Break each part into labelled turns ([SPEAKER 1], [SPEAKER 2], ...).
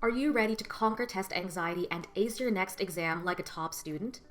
[SPEAKER 1] Are you ready to conquer test anxiety and ace your next exam like a top student?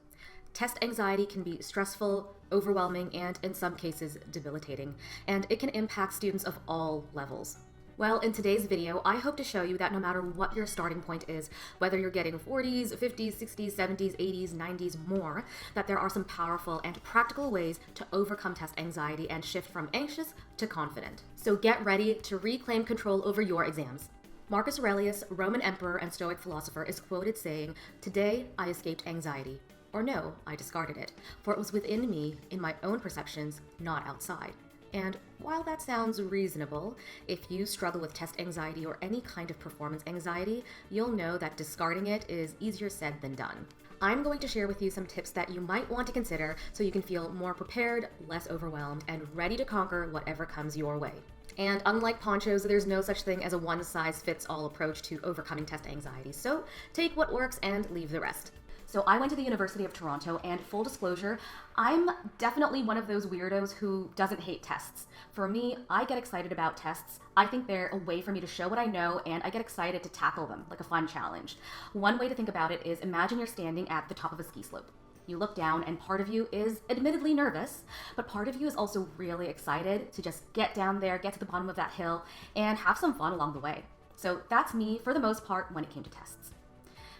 [SPEAKER 1] Test anxiety can be stressful, overwhelming, and in some cases debilitating, and it can impact students of all levels. Well, in today's video, I hope to show you that no matter what your starting point is, whether you're getting 40s, 50s, 60s, 70s, 80s, 90s, more, that there are some powerful and practical ways to overcome test anxiety and shift from anxious to confident. So get ready to reclaim control over your exams. Marcus Aurelius, Roman emperor and Stoic philosopher, is quoted saying, "Today I escaped anxiety." Or no, I discarded it, for it was within me, in my own perceptions, not outside. And while that sounds reasonable, if you struggle with test anxiety or any kind of performance anxiety, you'll know that discarding it is easier said than done. I'm going to share with you some tips that you might want to consider so you can feel more prepared, less overwhelmed, and ready to conquer whatever comes your way. And unlike ponchos, there's no such thing as a one-size-fits-all approach to overcoming test anxiety, so take what works and leave the rest. So I went to the University of Toronto, and full disclosure, I'm definitely one of those weirdos who doesn't hate tests. For me, I get excited about tests. I think they're a way for me to show what I know, and I get excited to tackle them, like a fun challenge. One way to think about it is imagine you're standing at the top of a ski slope. You look down, and part of you is admittedly nervous, but part of you is also really excited to just get down there, get to the bottom of that hill, and have some fun along the way. So that's me, for the most part, when it came to tests.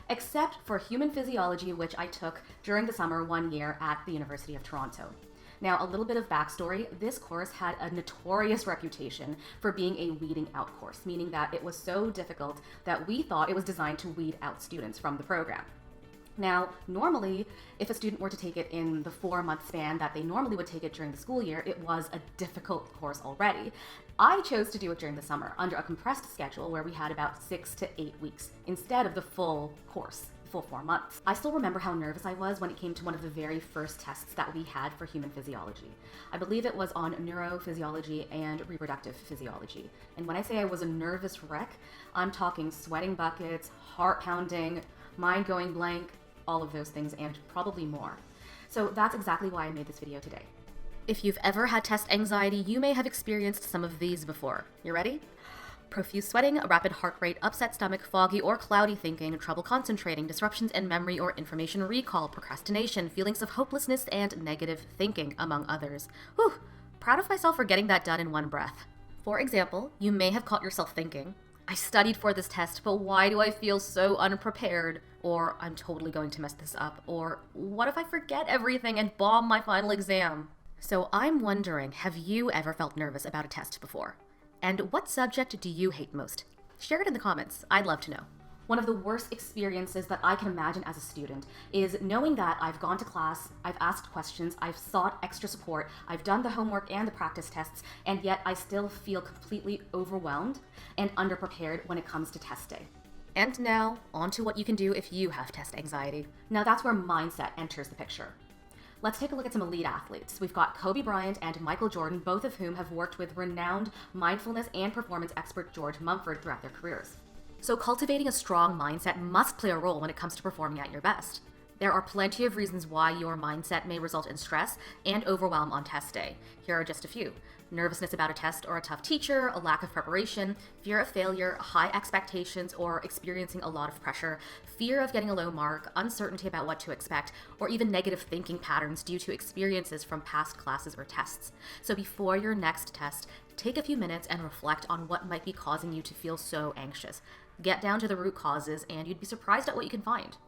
[SPEAKER 1] Except for human physiology, which I took during the summer 1 year at the University of Toronto. Now, a little bit of backstory, this course had a notorious reputation for being a weeding out course, meaning that it was so difficult that we thought it was designed to weed out students from the program. Now, normally, if a student were to take it in the 4-month span that they normally would take it during the school year, it was a difficult course already. I chose to do it during the summer under a compressed schedule where we had about 6 to 8 weeks instead of the full course, full 4 months. I still remember how nervous I was when it came to one of the very first tests that we had for human physiology. I believe it was on neurophysiology and reproductive physiology. And when I say I was a nervous wreck, I'm talking sweating buckets, heart pounding, mind going blank, all of those things and probably more. So that's exactly why I made this video today. If you've ever had test anxiety, you may have experienced some of these before. You ready? Profuse sweating, a rapid heart rate, upset stomach, foggy or cloudy thinking, trouble concentrating, disruptions in memory or information recall, procrastination, feelings of hopelessness, and negative thinking, among others. Whew, proud of myself for getting that done in one breath. For example, you may have caught yourself thinking, I studied for this test, but why do I feel so unprepared? Or I'm totally going to mess this up. Or what if I forget everything and bomb my final exam? So I'm wondering, have you ever felt nervous about a test before? And what subject do you hate most? Share it in the comments. I'd love to know. One of the worst experiences that I can imagine as a student is knowing that I've gone to class, I've asked questions, I've sought extra support, I've done the homework and the practice tests, and yet I still feel completely overwhelmed and underprepared when it comes to test day. And now, on to what you can do if you have test anxiety. Now that's where mindset enters the picture. Let's take a look at some elite athletes. We've got Kobe Bryant and Michael Jordan, both of whom have worked with renowned mindfulness and performance expert George Mumford throughout their careers. So cultivating a strong mindset must play a role when it comes to performing at your best. There are plenty of reasons why your mindset may result in stress and overwhelm on test day. Here are just a few. Nervousness about a test or a tough teacher, a lack of preparation, fear of failure, high expectations or experiencing a lot of pressure, fear of getting a low mark, uncertainty about what to expect, or even negative thinking patterns due to experiences from past classes or tests. So before your next test, take a few minutes and reflect on what might be causing you to feel so anxious. Get down to the root causes and you'd be surprised at what you can find.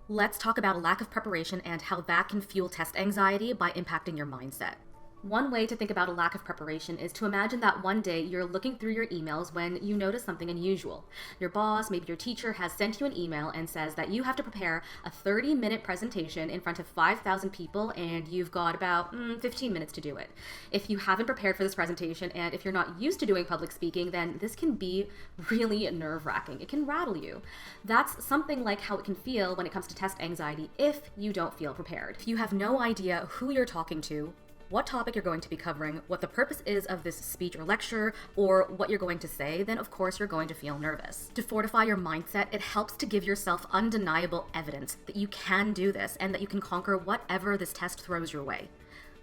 [SPEAKER 1] Let's talk about a lack of preparation and how that can fuel test anxiety by impacting your mindset. One way to think about a lack of preparation is to imagine that one day you're looking through your emails when you notice something unusual. Your boss, maybe your teacher, has sent you an email and says that you have to prepare a 30-minute presentation in front of 5,000 people and you've got about 15 minutes to do it. If you haven't prepared for this presentation and if you're not used to doing public speaking, then this can be really nerve-wracking. It can rattle you. That's something like how it can feel when it comes to test anxiety if you don't feel prepared. If you have no idea who you're talking to, what topic you're going to be covering, what the purpose is of this speech or lecture, or what you're going to say, then of course you're going to feel nervous. To fortify your mindset, it helps to give yourself undeniable evidence that you can do this and that you can conquer whatever this test throws your way.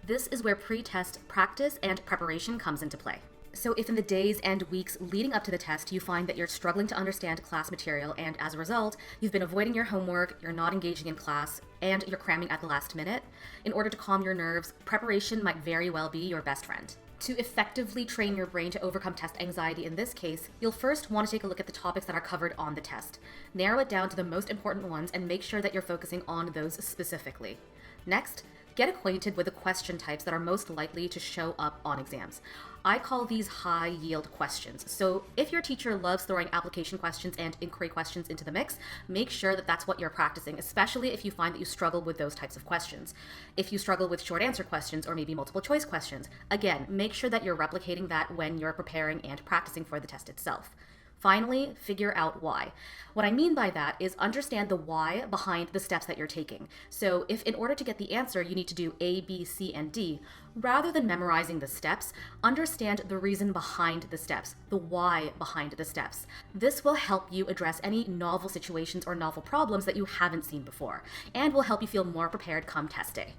[SPEAKER 1] This is where pre-test practice and preparation comes into play. So if in the days and weeks leading up to the test you find that you're struggling to understand class material and as a result, you've been avoiding your homework, you're not engaging in class, and you're cramming at the last minute, in order to calm your nerves, preparation might very well be your best friend. To effectively train your brain to overcome test anxiety in this case, you'll first want to take a look at the topics that are covered on the test. Narrow it down to the most important ones and make sure that you're focusing on those specifically. Next, get acquainted with the question types that are most likely to show up on exams. I call these high-yield questions. So if your teacher loves throwing application questions and inquiry questions into the mix, make sure that that's what you're practicing, especially if you find that you struggle with those types of questions. If you struggle with short answer questions or maybe multiple choice questions, again, make sure that you're replicating that when you're preparing and practicing for the test itself. Finally, figure out why. What I mean by that is understand the why behind the steps that you're taking. So if in order to get the answer you need to do A, B, C, and D, rather than memorizing the steps, understand the reason behind the steps, the why behind the steps. This will help you address any novel situations or novel problems that you haven't seen before, and will help you feel more prepared come test day.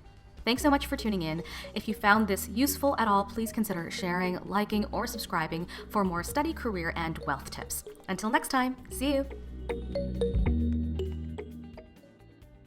[SPEAKER 1] Thanks so much for tuning in. If you found this useful at all, please consider sharing, liking, or subscribing for more study, career, and wealth tips. Until next time, see you!